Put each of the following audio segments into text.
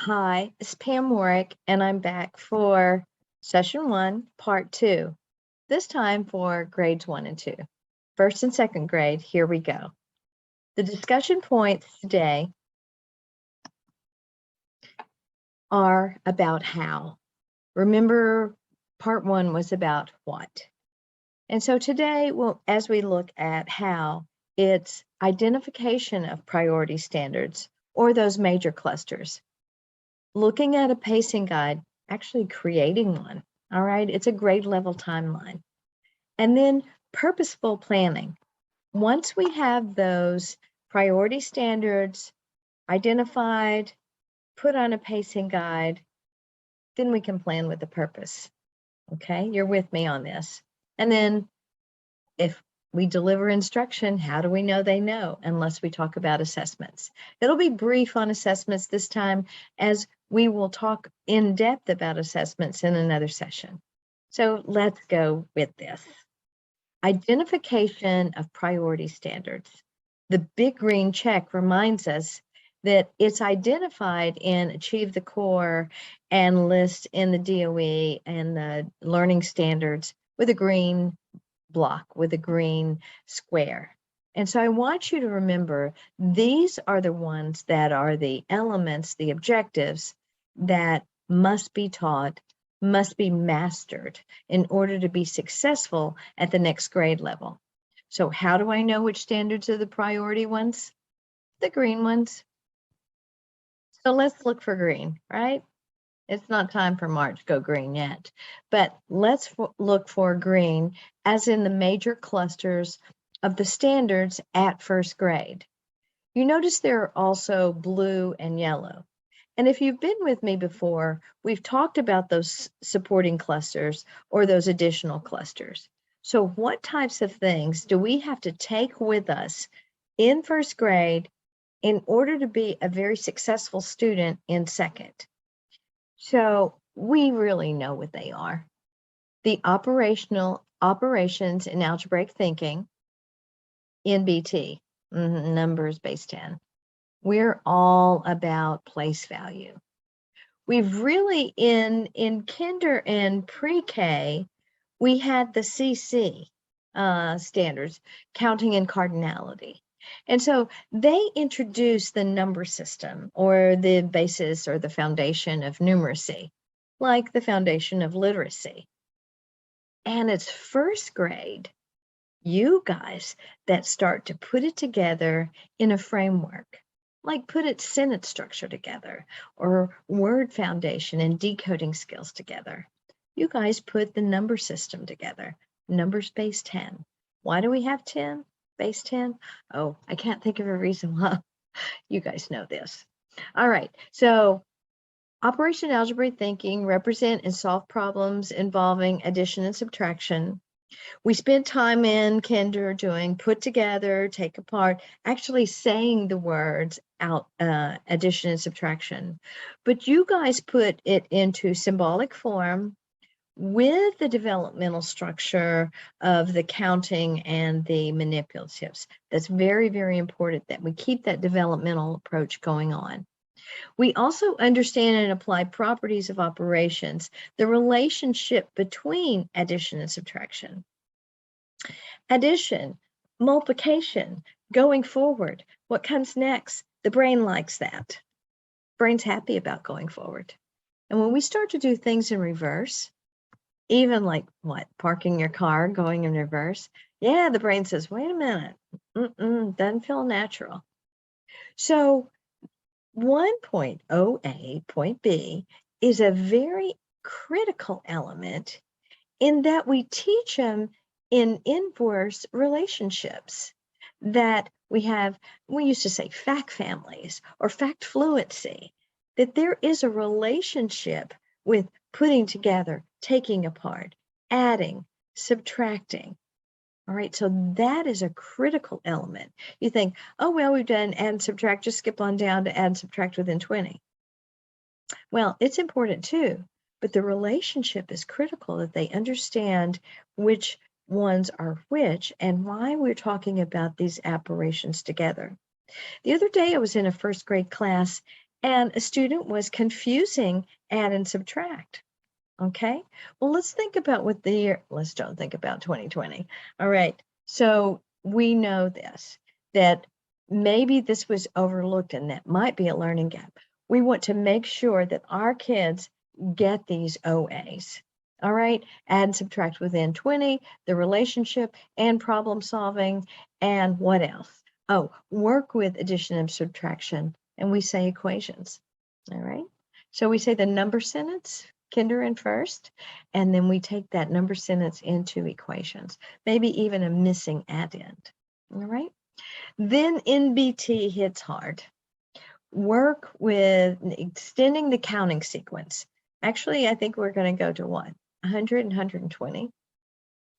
Hi, it's Pam Warwick, and I'm back for session 1, part 2. This time for grades 1 and 2. First and second grade, here we go. The discussion points today are about how. Remember, part 1 was about what. And so today, as we look at how, it's identification of priority standards or those major clusters. Looking at a pacing guide, actually creating one, all right? It's a grade level timeline. And then purposeful planning. Once we have those priority standards identified, put on a pacing guide, then we can plan with a purpose, okay? You're with me on this. And then if we deliver instruction, how do we know they know unless we talk about assessments? It'll be brief on assessments this time, as we will talk in depth about assessments in another session. So let's go with this. Identification of priority standards. The big green check reminds us that it's identified in Achieve the Core and list in the DOE and the learning standards with a green block with a green square. And so I want you to remember, these are the ones that are the elements, the objectives that must be taught, must be mastered in order to be successful at the next grade level. So how do I know which standards are the priority ones? The green ones. So let's look for green, right? It's not time for March go green yet, but let's look for green as in the major clusters of the standards at first grade. You notice there are also blue and yellow. And if you've been with me before, we've talked about those supporting clusters or those additional clusters. So what types of things do we have to take with us in first grade in order to be a very successful student in second? So we really know what they are. The operations in algebraic thinking, NBT, numbers base 10. We're all about place value. We've really, in kinder and pre-K, we had the CC standards, counting and cardinality. And so they introduced the number system or the basis or the foundation of numeracy, like the foundation of literacy. And it's first grade, you guys, that start to put it together in a framework, like put its sentence structure together or word foundation and decoding skills together. You guys put the number system together, numbers base 10. Why do we have 10? Base 10? Oh, I can't think of a reason why. You guys know this. All right, so operation algebraic thinking, represent and solve problems involving addition and subtraction. We spent time in kinder doing put together, take apart, actually saying the words out, addition and subtraction. But you guys put it into symbolic form with the developmental structure of the counting and the manipulatives. That's very, very important that we keep that developmental approach going on. We also understand and apply properties of operations, the relationship between addition and subtraction. Addition, multiplication, going forward. What comes next? The brain likes that. Brain's happy about going forward. And when we start to do things in reverse, even like what, parking your car, going in reverse. Yeah, the brain says, wait a minute, doesn't feel natural. So 1.0A, point B, is a very critical element in that we teach them in inverse relationships that we have. We used to say fact families or fact fluency, that there is a relationship with putting together, taking apart, adding, subtracting. All right, so that is a critical element. You think, oh, well, we've done add and subtract, just skip on down to add and subtract within 20. Well, it's important too, but the relationship is critical, that they understand which ones are which and why we're talking about these operations together. The other day I was in a first grade class And a student was confusing add and subtract. Okay, well, let's think about what the year, let's don't think about 2020. All right, so we know this, that maybe this was overlooked and that might be a learning gap. We want to make sure that our kids get these OAs. All right, add and subtract within 20, the relationship and problem solving, and what else? Oh, work with addition and subtraction, and we say equations. All right, so we say the number sentence, kinder and first, and then we take that number sentence into equations, maybe even a missing addend. All right, then NBT hits hard. Work with extending the counting sequence. Actually, I think we're going to go to what? 100 and 120.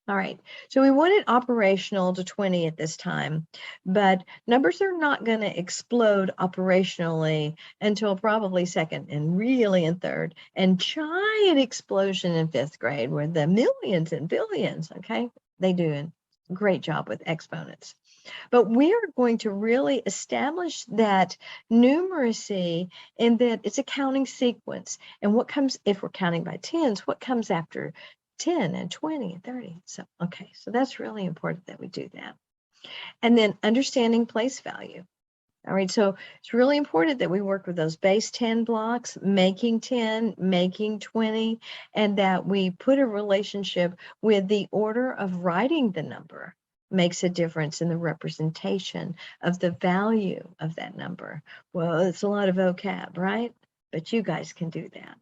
All right, so we want it operational to 20 at this time, but numbers are not going to explode operationally until probably second and really in third, and giant explosion in fifth grade where the millions and billions, okay? They do a great job with exponents. But we are going to really establish that numeracy in that it's a counting sequence. And what comes, if we're counting by tens, what comes after 10 and 20 and 30? So, okay, so that's really important that we do that. And then understanding place value. All right, so it's really important that we work with those base 10 blocks, making 10, making 20, and that we put a relationship with the order of writing the number. Makes a difference in the representation of the value of that number. Well, it's a lot of vocab, right? But you guys can do that.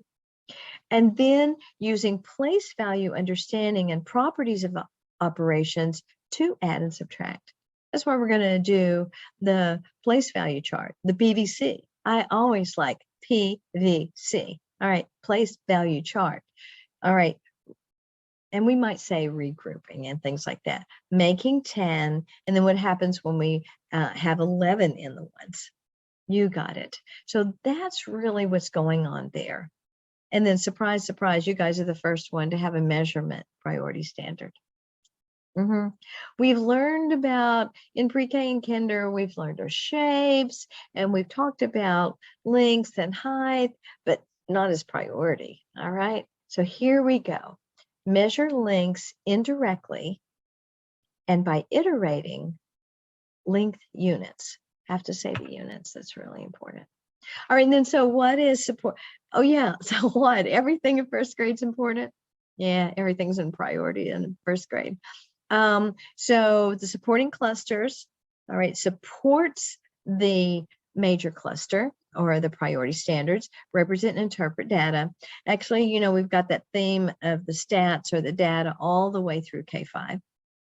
And then using place value understanding and properties of operations to add and subtract. That's why we're going to do the place value chart, the PVC. I always like PVC. All right, place value chart. All right, and we might say regrouping and things like that, making 10, and then what happens when we have 11 in the ones? You got it. So that's really what's going on there. And then surprise, surprise, you guys are the first one to have a measurement priority standard. We've learned about, in pre-K and kinder, we've learned our shapes, and we've talked about length and height, but not as priority, all right? So here we go. Measure lengths indirectly, and by iterating, length units. Have to say the units, that's really important. All right, and then so what is support? Oh yeah, so what? Everything in first grade is important? Yeah, everything's in priority in first grade. So the supporting clusters, all right, supports the major cluster or the priority standards, represent and interpret data. Actually, you know, we've got that theme of the stats or the data all the way through K5.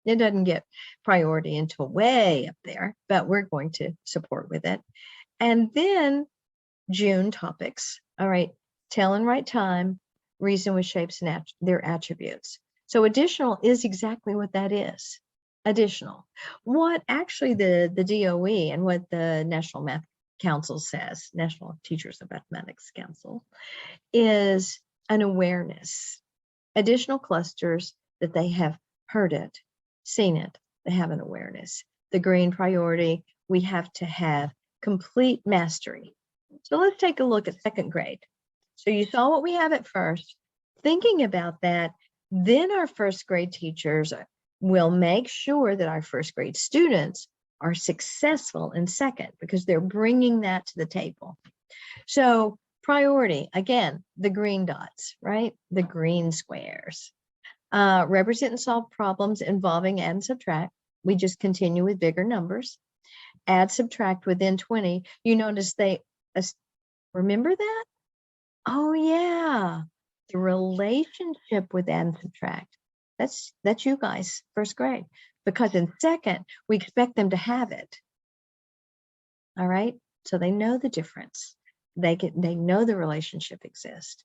It doesn't get priority until way up there, but we're going to support with it. And then June topics. All right, tell and write time, reason with shapes and their attributes. So additional is exactly what that is. Additional. What actually the DOE and what the National Math Council says, National Teachers of Mathematics Council, is an awareness. Additional clusters that they have heard it, seen it, they have an awareness. The green priority, we have to have complete mastery. So let's take a look at second grade. So you saw what we have at first. Thinking about that, then our first grade teachers will make sure that our first grade students are successful in second because they're bringing that to the table. So priority, again, the green dots, right? The green squares. Represent and solve problems involving add and subtract. We just continue with bigger numbers. Add, subtract within 20. You notice they, remember that? Oh yeah, the relationship with add and subtract. That's you guys, first grade. Because in second, we expect them to have it. All right, so they know the difference. They know the relationship exists.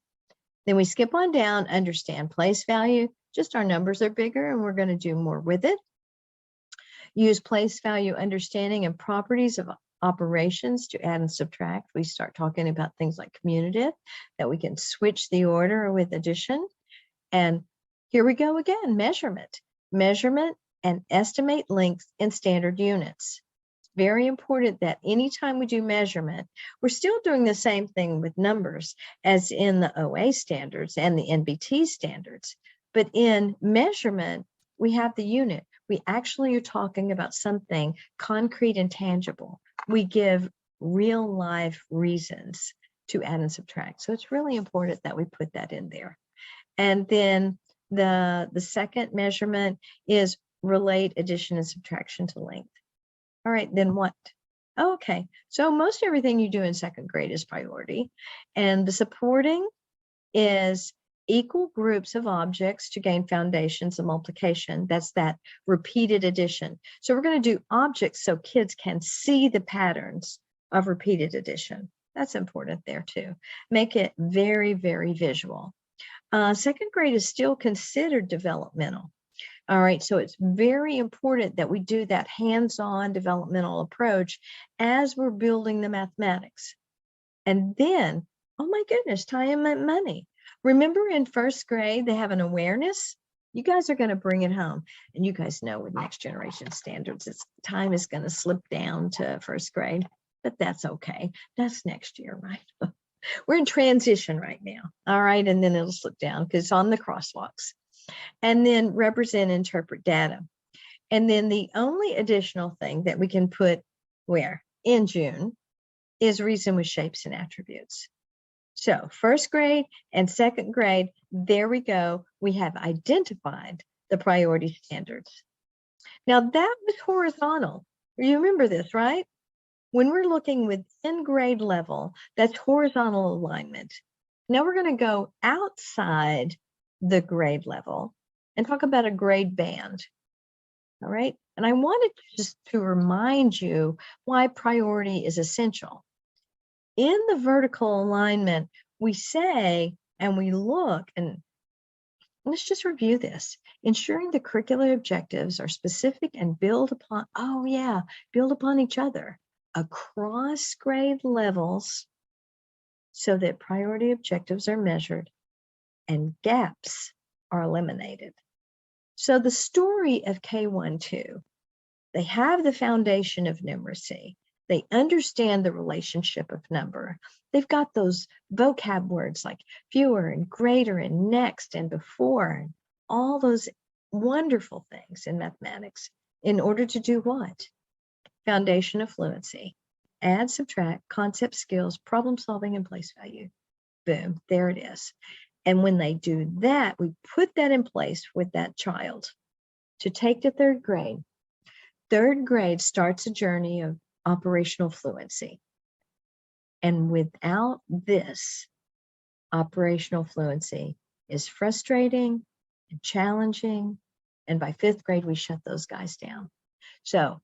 Then we skip on down, understand place value. Just our numbers are bigger and we're going to do more with it. Use place value understanding and properties of operations to add and subtract. We start talking about things like commutative, that we can switch the order with addition. And here we go again, measurement. Measurement and estimate lengths in standard units. very important that anytime we do measurement, we're still doing the same thing with numbers as in the OA standards and the NBT standards. But in measurement, we have the unit. We actually are talking about something concrete and tangible. We give real life reasons to add and subtract. So it's really important that we put that in there. And then the second measurement is relate addition and subtraction to length. All right, then what? Okay, so most everything you do in second grade is priority. And the supporting is equal groups of objects to gain foundations of multiplication. That's that repeated addition. So we're going to do objects so kids can see the patterns of repeated addition. That's important there too. Make it very, very visual. Second grade is still considered developmental. All right, so it's very important that we do that hands-on developmental approach as we're building the mathematics. And then, oh my goodness, time and money. Remember in first grade, they have an awareness. You guys are going to bring it home. And you guys know with next generation standards, time is going to slip down to first grade, but that's okay. That's next year, right? We're in transition right now. All right, and then it'll slip down because it's on the crosswalks. And then represent, interpret data. And then the only additional thing that we can put where? In June is reason with shapes and attributes. So first grade and second grade, there we go. We have identified the priority standards. Now that was horizontal. You remember this, right? When we're looking within grade level, that's horizontal alignment. Now we're going to go outside the grade level and talk about a grade band. All right. And I wanted just to remind you why priority is essential. In the vertical alignment, we say and we look, and let's just review this. Ensuring the curricular objectives are specific and build upon, build upon each other across grade levels so that priority objectives are measured and gaps are eliminated. So the story of K1-2, they have the foundation of numeracy. They understand the relationship of number. They've got those vocab words like fewer and greater and next and before, and all those wonderful things in mathematics in order to do what? Foundation of fluency. Add, subtract, concept skills, problem solving, and place value. Boom, there it is. And when they do that, we put that in place with that child to take to third grade. Third grade starts a journey of operational fluency. And without this, operational fluency is frustrating and challenging. And by fifth grade, we shut those guys down. So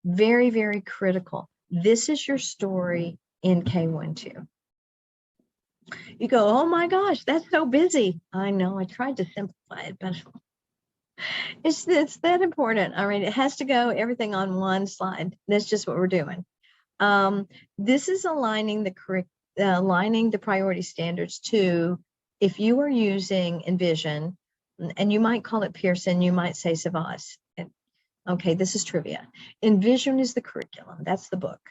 very, very critical. This is your story in K1-2. You go, oh my gosh, that's so busy. I know, I tried to simplify it, but it's that important. All right, it has to go everything on one slide. That's just what we're doing. This is aligning the priority standards to, if you are using Envision, and you might call it Pearson, you might say Savas. Okay, this is trivia. Envision is the curriculum. That's the book.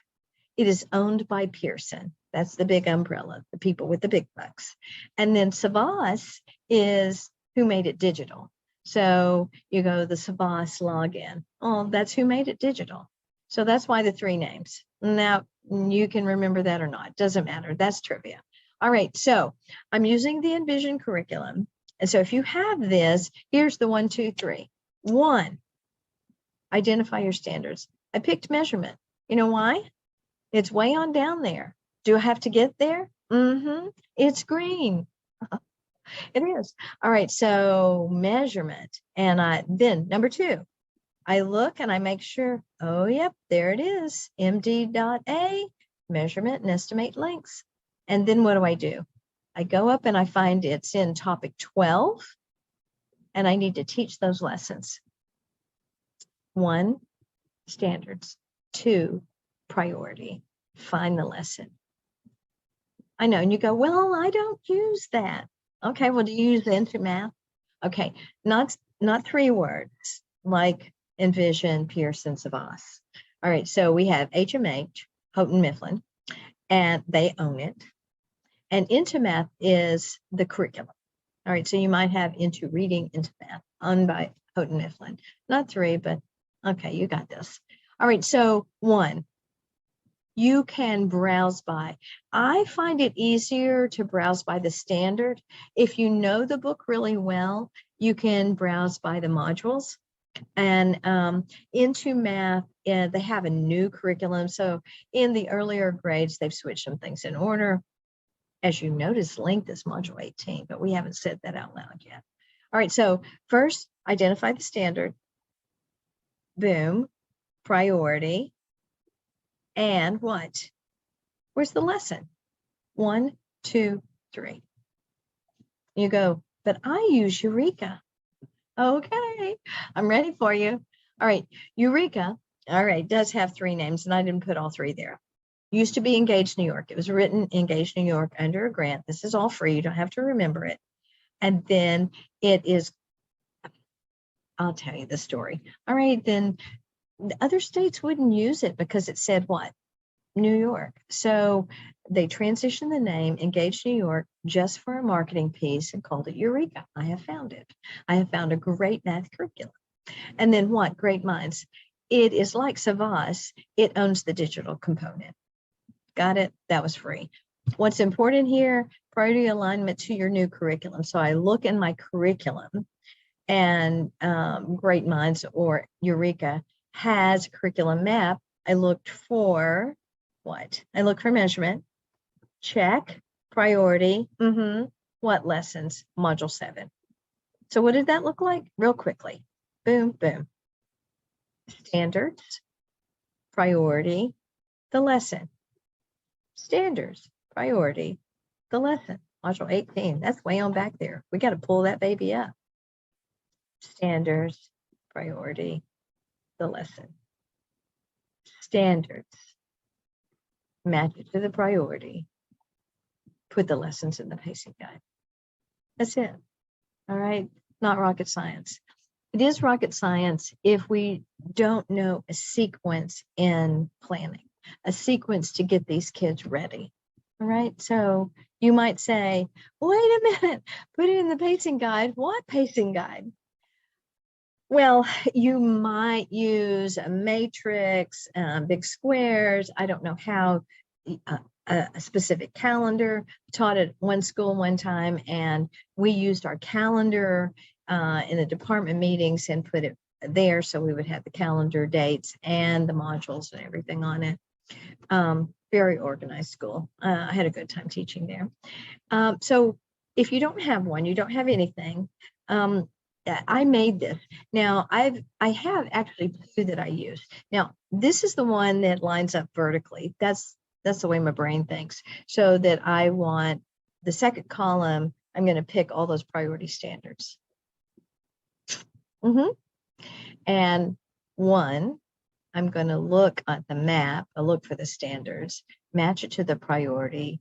It is owned by Pearson. That's the big umbrella, the people with the big bucks. And then Savas is who made it digital. So you go the Savas login. Oh, that's who made it digital. So that's why the three names. Now, you can remember that or not. Doesn't matter. That's trivia. All right, so I'm using the Envision curriculum. And so if you have this, here's the 1, 2, 3. 1, identify your standards. I picked measurement. You know why? It's way on down there. Do I have to get there? It's green. It is. All right, so measurement. And then number 2, I look and I make sure, oh, yep, there it is. MD.A, measurement and estimate lengths. And then what do? I go up and I find it's in topic 12, and I need to teach those lessons. 1, standards. 2, priority. Find the lesson. I know, and you go, well, I don't use that. Okay, well, do you use the instant math? Okay, not 3 words like Envision, Pearson, Savas. All right, so we have HMH, Houghton Mifflin, and they own it. And Into Math is the curriculum. All right, so you might have Into Reading, Into Math, owned by Houghton Mifflin. Not 3, but okay, you got this. All right, so 1, you can browse by. I find it easier to browse by the standard. If you know the book really well, you can browse by the modules. And Into Math, they have a new curriculum. So in the earlier grades, they've switched some things in order. As you notice, length is module 18, but we haven't said that out loud yet. All right, so first, identify the standard. Boom, priority. And what? Where's the lesson? 1, 2, 3. You go, but I use Eureka. Okay, I'm ready for you. All right, Eureka, all right, does have 3 names, and I didn't put all 3 there. Used to be Engage New York. It was written Engage New York under a grant. This is all free. You don't have to remember it. And then it is, I'll tell you the story. All right, then the other states wouldn't use it because it said what? New York. So they transitioned the name Engage New York just for a marketing piece and called it Eureka. I have found it. I have found a great math curriculum. And then what? Great Minds. It is like Savas. It owns the digital component. Got it? That was free. What's important here? Priority alignment to your new curriculum. So I look in my curriculum, and Great Minds or Eureka has a curriculum map. I looked for what? I look for measurement. Check. Priority. What lessons? Module 7. So what did that look like? Real quickly. Boom, boom. Standards. Priority. The lesson. Standards. Priority. The lesson. Module 18. That's way on back there. We got to pull that baby up. Standards. Priority. The lesson. Standards. Match it to the priority. Put the lessons in the pacing guide. That's it. All right. Not rocket science. It is rocket science if we don't know a sequence in planning, a sequence to get these kids ready. All right. So you might say, wait a minute, put it in the pacing guide. What pacing guide? Well, you might use a matrix, big squares. I don't know how, a specific calendar. Taught at one school one time, and we used our calendar in the department meetings and put it there so we would have the calendar dates and the modules and everything on it. Very organized school. I had a good time teaching there. So if you don't have one, you don't have anything, I made this. Now I have actually 2 that I use. Now this is the one that lines up vertically. That's the way my brain thinks. So that I want the second column, I'm going to pick all those priority standards. And 1, I'm going to look at the map, I'll look for the standards, match it to the priority,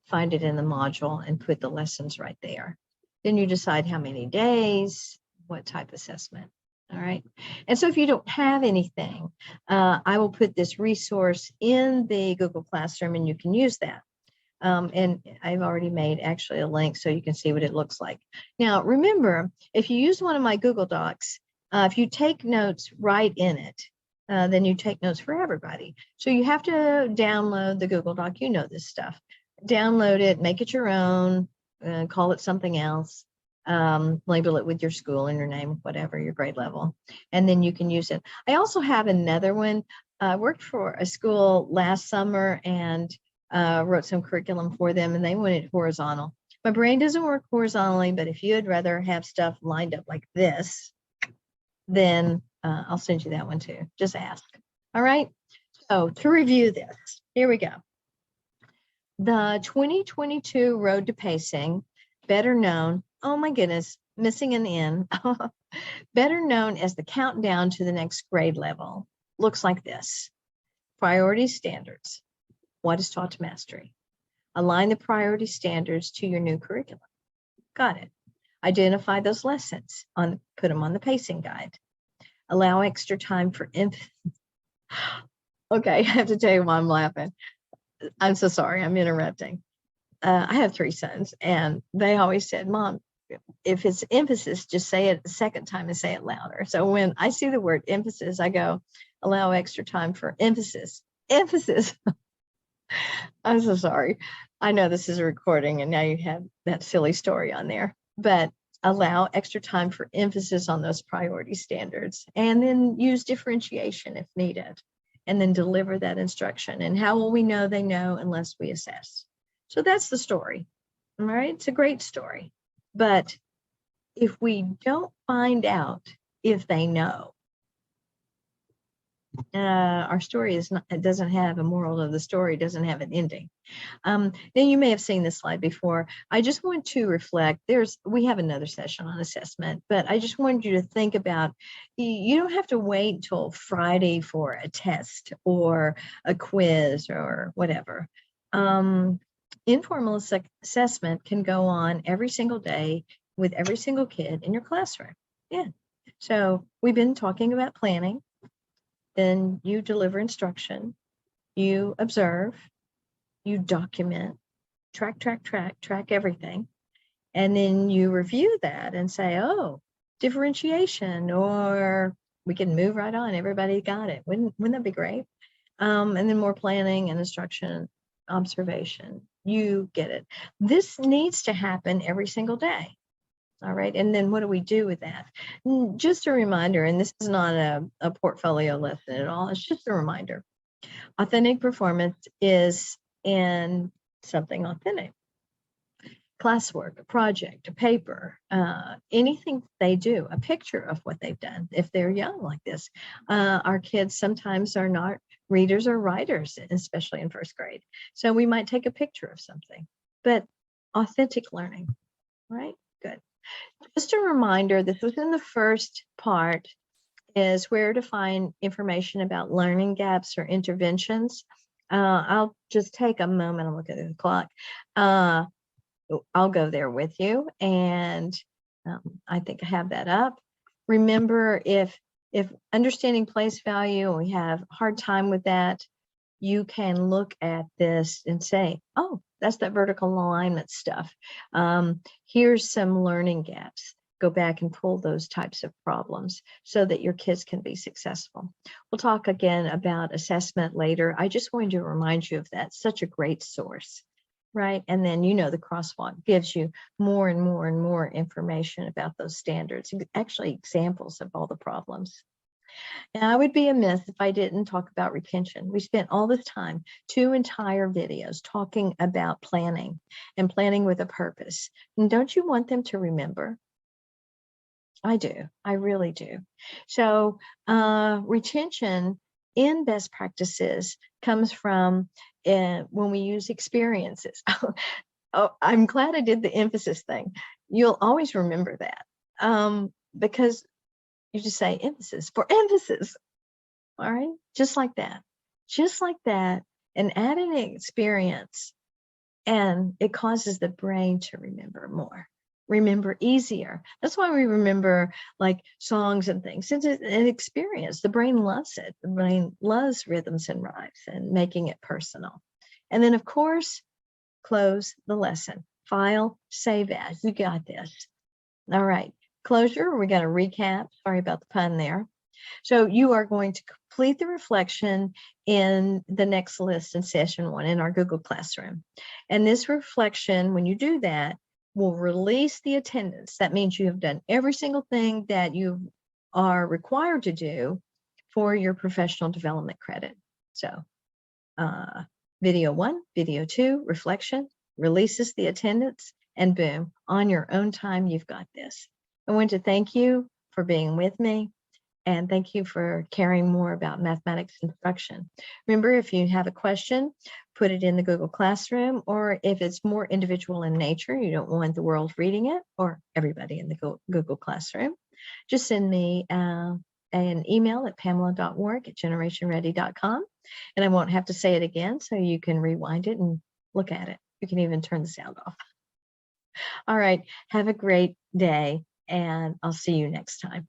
find it in the module, and put the lessons right there. Then you decide how many days, what type assessment. All right. And so if you don't have anything, I will put this resource in the Google Classroom and you can use that. And I've already made actually a link so you can see what it looks like. Now, remember, if you use one of my Google Docs, if you take notes right in it, then you take notes for everybody. So you have to download the Google Doc. You know this stuff. Download it, make it your own, call it something else. Label it with your school and your name, whatever, your grade level, and then you can use it. I also have another one. I worked for a school last summer and wrote some curriculum for them, and they wanted horizontal. My brain doesn't work horizontally, but if you'd rather have stuff lined up like this, then I'll send you that one too. Just ask. All right. So to review this, here we go. The 2022 Road to Pacing, better known, oh my goodness, missing an N, better known as the countdown to the next grade level, looks like this. Priority standards. What is taught to mastery? Align the priority standards to your new curriculum. Got it. Identify those lessons, put them on the pacing guide. Allow extra time for Okay, I have to tell you why I'm laughing. I'm so sorry, I'm interrupting. I have 3 sons, and they always said, Mom, if it's emphasis, just say it the second time and say it louder. So when I see the word emphasis, I go, allow extra time for emphasis. Emphasis. I'm so sorry. I know this is a recording and now you have that silly story on there, but allow extra time for emphasis on those priority standards, and then use differentiation if needed, and then deliver that instruction. And how will we know they know unless we assess? So that's the story. All right. It's a great story. But if we don't find out if they know, our story is not, it doesn't have a moral of the story, doesn't have an ending. Then you may have seen this slide before. I just want to reflect, we have another session on assessment, but I just wanted you to think about, you don't have to wait until Friday for a test or a quiz or whatever. Informal assessment can go on every single day with every single kid in your classroom. Yeah. So we've been talking about planning. Then you deliver instruction, you observe, you document, track everything. And then you review that and say, oh, differentiation, or we can move right on. Everybody got it. Wouldn't that be great? And then more planning and instruction, observation. You get it. This needs to happen every single day. All right. And then what do we do with that? Just a reminder, and this is not a portfolio lesson at all. It's just a reminder. Authentic performance is in something authentic. Classwork, a project, a paper, anything they do, a picture of what they've done. If they're young like this, our kids sometimes are not readers or writers, especially in first grade. So we might take a picture of something, but authentic learning, right? Good. Just a reminder, this was in the first part, is where to find information about learning gaps or interventions. I'll just take a moment and look at the clock. I'll go there with you, and I think I have that up. Remember, if understanding place value, we have a hard time with that, you can look at this and say, oh, that's that vertical alignment stuff. Here's some learning gaps. Go back and pull those types of problems so that your kids can be successful. We'll talk again about assessment later. I just wanted to remind you of that. Such a great source, right? And then, the crosswalk gives you more and more and more information about those standards, actually examples of all the problems. And I would be amiss if I didn't talk about retention. We spent all this time, 2 entire videos, talking about planning and planning with a purpose. And don't you want them to remember? I do. I really do. So retention in best practices comes from when we use experiences. Oh, I'm glad I did the emphasis thing. You'll always remember that because you just say emphasis for emphasis. All right. Just like that, and add an experience, and it causes the brain to remember easier. That's why we remember like songs and things. Since it's an experience, the brain loves it. The brain loves rhythms and rhymes and making it personal. And then of course, close the lesson, file, save as. You got this. All right. Closure, we're going to recap. Sorry about the pun there. So you are going to complete the reflection in the next list in session 1 in our Google Classroom. And this reflection, when you do that, will release the attendance. That means you have done every single thing that you are required to do for your professional development credit. So video 1, video 2, reflection, releases the attendance, and boom, on your own time, you've got this. I want to thank you for being with me, and thank you for caring more about mathematics instruction. Remember, if you have a question, put it in the Google Classroom, or if it's more individual in nature, you don't want the world reading it, or everybody in the Google Classroom, just send me an email at pamela.warwick@generationready.com, and I won't have to say it again, so you can rewind it and look at it. You can even turn the sound off. All right, have a great day, and I'll see you next time.